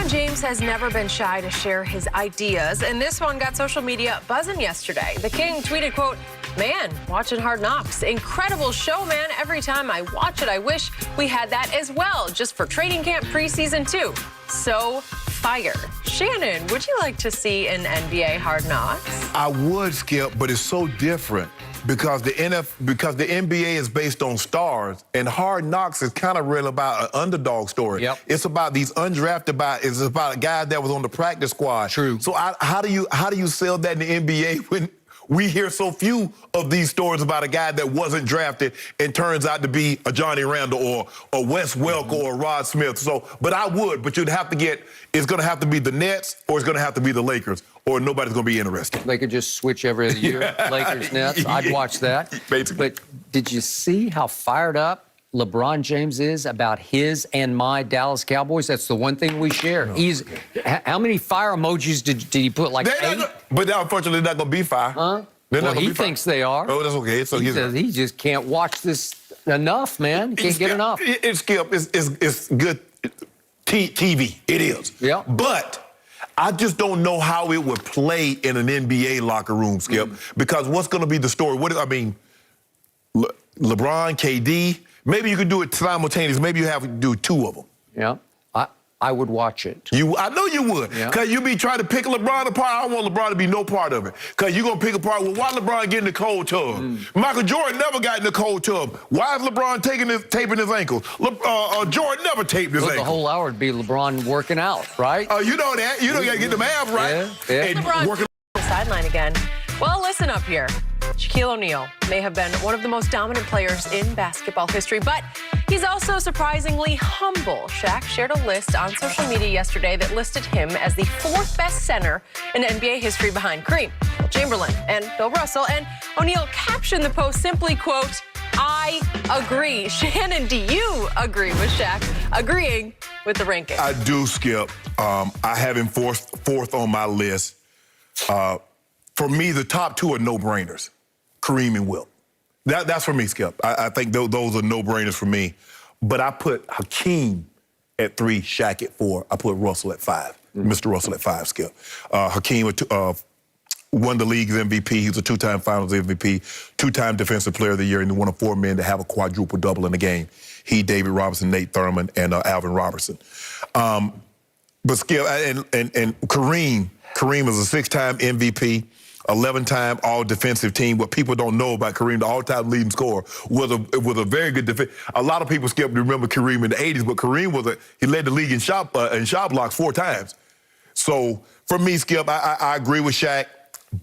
LeBron James has never been shy to share his ideas, and this one got social media buzzing yesterday. The King tweeted, quote, "Man, watching Hard Knocks. Incredible show, man. Every time I watch it, I wish we had that as well, just for training camp preseason too. So fire." Shannon, would you like to see an NBA Hard Knocks? I would, Skip, but it's so different because the NBA is based on stars, and Hard Knocks is kind of real about an underdog story. Yep. It's about these undrafted it's about a guy that was on the practice squad. True. So how do you sell that in the NBA when we hear so few of these stories about a guy that wasn't drafted and turns out to be a Johnny Randall or a Wes Welker or a Rod Smith? So, but I would, but you'd have to it's going to have to be the Nets or it's going to have to be the Lakers, or nobody's going to be interested. They could just switch every other year, Lakers, Nets. I'd watch that. Basically. But did you see how fired up LeBron James is about his and my Dallas Cowboys? That's the one thing we share. How many fire emojis did he put? Like 8? But unfortunately, they're not going to be fire. Huh? Well, he thinks they are. Oh, that's okay. So he says he just can't watch this enough, man. He can't get enough. It's Skip. It's good TV. It is. Yeah. But I just don't know how it would play in an NBA locker room, Skip, because what's going to be the story? LeBron, KD, maybe you could do it simultaneously. Maybe you have to do 2 of them. Yeah. I would watch it. I know you would, because you be trying to pick LeBron apart. I don't want LeBron to be no part of it, because you're going to pick apart, well, why LeBron get in the cold tub? Michael Jordan never got in the cold tub. Why is LeBron taping his ankles? Jordan never taped his ankles. The whole hour would be LeBron working out, right? Oh, you know that. You know you got to get them abs right. Yeah. And LeBron working the sideline again. Well, listen up here. Shaquille O'Neal may have been one of the most dominant players in basketball history, but he's also surprisingly humble. Shaq shared a list on social media yesterday that listed him as the 4th best center in NBA history behind Kareem, Chamberlain, and Bill Russell. And O'Neal captioned the post simply, quote, "I agree." Shannon, do you agree with Shaq agreeing with the ranking? I do, Skip. I have him fourth on my list. For me, the top 2 are no-brainers. Kareem and Wilt. That's for me, Skip. I think those are no-brainers for me. But I put Hakeem at 3, Shaq at 4. I put Russell at 5. Mr. Russell at 5, Skip. Hakeem won the league's MVP. He was a 2-time Finals MVP, 2-time Defensive Player of the Year, and one of 4 men to have a quadruple-double in the game. He, David Robinson, Nate Thurman, and Alvin Robertson. But Skip, and Kareem is a 6-time MVP. 11-time all-defensive team. What people don't know about Kareem, the all-time leading scorer, was a very good defense. A lot of people, Skip, remember Kareem in the 80s, but Kareem he led the league in shot blocks 4 times. So for me, Skip, I agree with Shaq,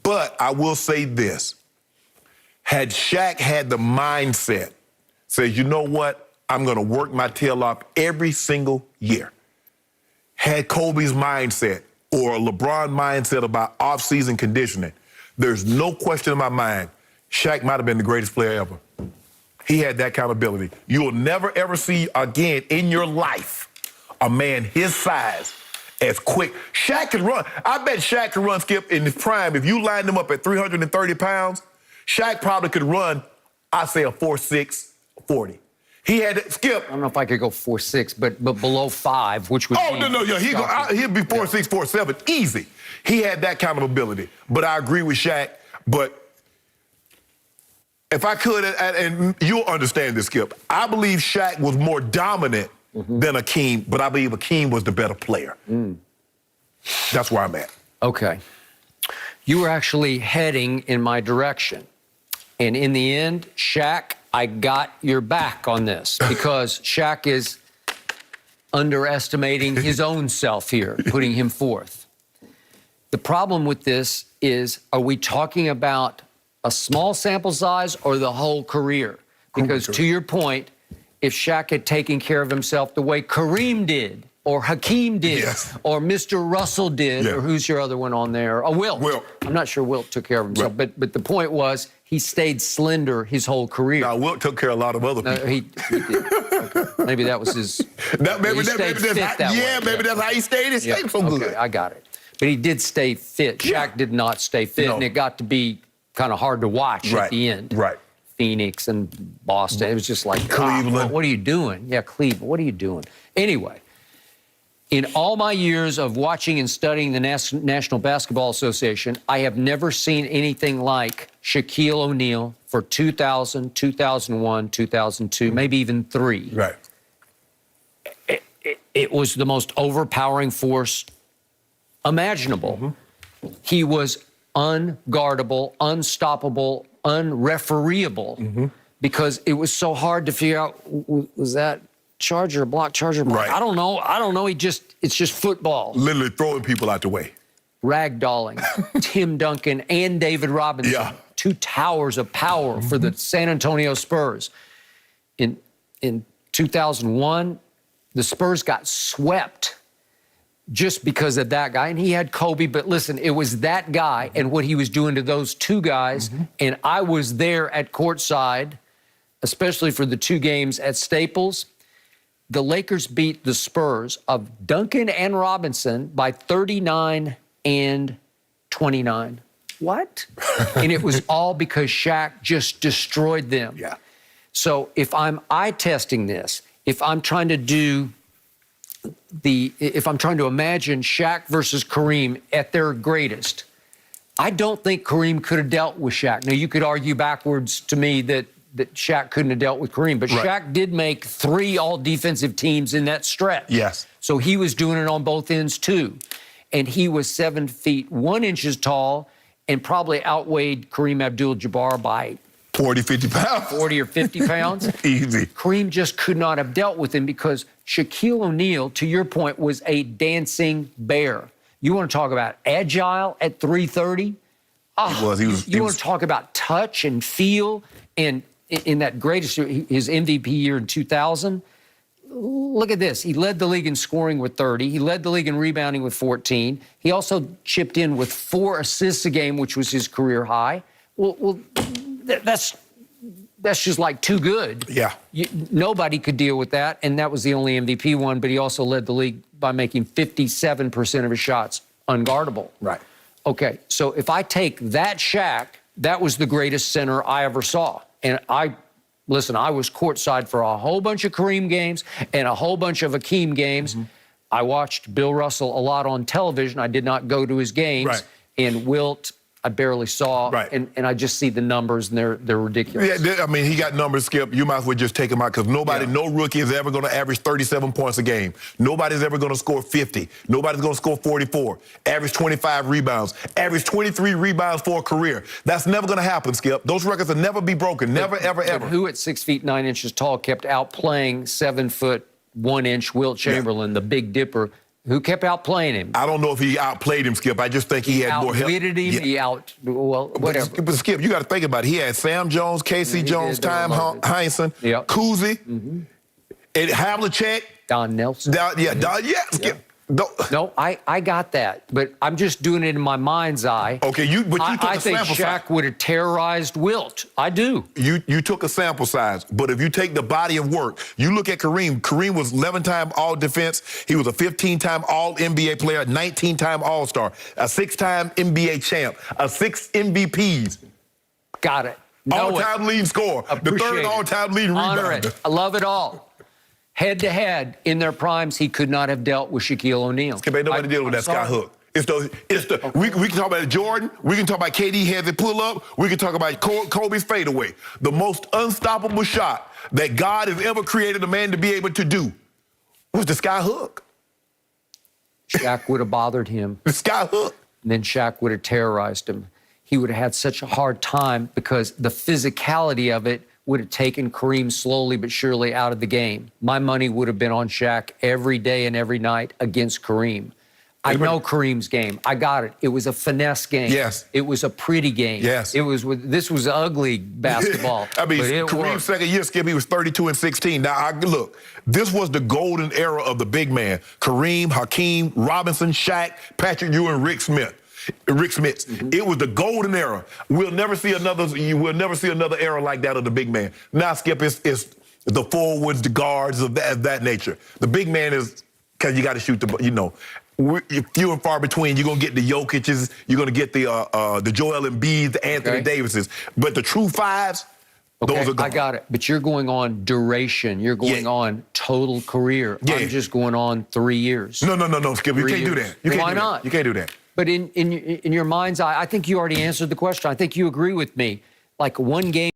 but I will say this. Had Shaq had the mindset, says, you know what, I'm going to work my tail off every single year. Had Kobe's mindset or a LeBron mindset about off-season conditioning, there's no question in my mind, Shaq might have been the greatest player ever. He had that kind of ability. You will never, ever see again in your life a man his size as quick. Shaq can run. I bet Shaq can run, Skip, in his prime. If you lined him up at 330 pounds, Shaq probably could run, I'd say, a 4.6, 40. He had Skip. I don't know if I could go 4.6, but below 5, which would be... No, he'd be 4.6, 4.7, easy. He had that kind of ability. But I agree with Shaq. But if I could, and you'll understand this, Skip, I believe Shaq was more dominant than Hakeem, but I believe Hakeem was the better player. That's where I'm at. Okay. You were actually heading in my direction. And in the end, Shaq, I got your back on this because Shaq is underestimating his own self here, putting him 4th. The problem with this is, are we talking about a small sample size or the whole career? Because to your point, if Shaq had taken care of himself the way Kareem did, or Hakeem did, or Mr. Russell did, or who's your other one on there? Oh, Wilt. I'm not sure Wilt took care of himself, but the point was he stayed slender his whole career. Now, Wilt took care of a lot of other people. He did. Okay. Maybe that was his... maybe that's how he stayed. He stayed so good. Okay, I got it. But he did stay fit. Shaq did not stay fit, and it got to be kind of hard to watch at the end. Phoenix and Boston. It was just like, Cleveland. what are you doing? Yeah, Cleveland. What are you doing? Anyway, In all my years of watching and studying the National Basketball Association, I have never seen anything like Shaquille O'Neal for 2000, 2001, 2002, maybe even 3. Right. It was the most overpowering force imaginable. He was unguardable, unstoppable, unrefereeable because it was so hard to figure out, was that charger, block, charger, block? Right. I don't know. It's just football. Literally throwing people out the way. Ragdolling. Tim Duncan and David Robinson. Yeah. 2 towers of power for the San Antonio Spurs. In 2001, the Spurs got swept just because of that guy. And he had Kobe, but listen, it was that guy and what he was doing to those 2 guys. And I was there at courtside, especially for the 2 games at Staples. The Lakers beat the Spurs of Duncan and Robinson by 39 and 29. What? And it was all because Shaq just destroyed them. Yeah. So if I'm eye testing this, if I'm trying to imagine Shaq versus Kareem at their greatest, I don't think Kareem could have dealt with Shaq. Now, you could argue backwards to me that Shaq couldn't have dealt with Kareem, but Shaq did make 3 all-defensive teams in that stretch. Yes. So he was doing it on both ends, too. And he was 7 feet 1 inches tall and probably outweighed Kareem Abdul-Jabbar by 40, 50 pounds. 40 or 50 pounds. Easy. Kareem just could not have dealt with him because Shaquille O'Neal, to your point, was a dancing bear. You want to talk about agile at 330? Oh, you want to talk about touch and feel? And in that greatest, his MVP year in 2000, look at this. He led the league in scoring with 30. He led the league in rebounding with 14. He also chipped in with 4 assists a game, which was his career high. Well, that's just like too good. Yeah. Nobody could deal with that, and that was the only MVP one, but he also led the league by making 57% of his shots unguardable. Right. Okay, so if I take that Shaq, that was the greatest center I ever saw. And I was courtside for a whole bunch of Kareem games and a whole bunch of Hakeem games. I watched Bill Russell a lot on television. I did not go to his games. Right. And Wilt, I barely saw. Right. And I just see the numbers, and they're ridiculous. Yeah, I mean, he got numbers, Skip. You might as well just take him out because no rookie is ever going to average 37 points a game. Nobody's ever going to score 50. Nobody's going to score 44. Average 25 rebounds. Average 23 rebounds for a career. That's never going to happen, Skip. Those records will never be broken. Never, ever, ever. Who at 6 feet 9 inches tall kept outplaying 7 foot 1 inch Wilt Chamberlain, the Big Dipper? Who kept outplaying him? I don't know if he outplayed him, Skip. I just think he had more help. Outwitted him. Yeah. Whatever. But Skip, you got to think about it. He had Sam Jones, Casey Jones, Time Heinsohn, Kuzi, and Havlicek. Don Nelson. Skip. No, I got that, but I'm just doing it in my mind's eye. Okay, you took I a think sample Shaq size. would have terrorized Wilt. I do. You took a sample size, but if you take the body of work, you look at Kareem. Kareem was 11-time All-Defense. He was a 15-time All-NBA player, 19-time All-Star, a 6-time NBA champ, 6 MVPs. Got it. All-time leading scorer, the 3rd all-time leading rebounder. It. I love it all. Head-to-head, in their primes, he could not have dealt with Shaquille O'Neal. Skip, ain't nobody dealing with that sky hook. We can talk about Jordan. We can talk about KD had the pull-up. We can talk about Kobe's fadeaway. The most unstoppable shot that God has ever created a man to be able to do was the sky hook. Shaq would have bothered him. The sky hook. And then Shaq would have terrorized him. He would have had such a hard time because the physicality of it would have taken Kareem slowly but surely out of the game. My money would have been on Shaq every day and every night against Kareem. I know Kareem's game. I got it. It was a finesse game. Yes. It was a pretty game. Yes. This was ugly basketball. I mean, Kareem's second year, Skip, he was 32 and 16. Now, look, this was the golden era of the big man. Kareem, Hakeem, Robinson, Shaq, Patrick Ewing, Rick Smith. It was the golden era. We'll never see another era like that of the big man. Now, Skip, it's the forwards, the guards of that nature. The big man is, because you got to shoot few and far between. You're going to get the Jokic's, you're going to get the Joel Embiid, the Anthony Davises. But the true fives, Okay, Those are gone. I got it. But you're going on duration. You're going on total career. Yeah. I'm just going on 3 years. No, Skip. You 3 can't do years. that. You can't Why do that. not? You can't do that. But in your mind's eye, I think you already answered the question. I think you agree with me. Like one game.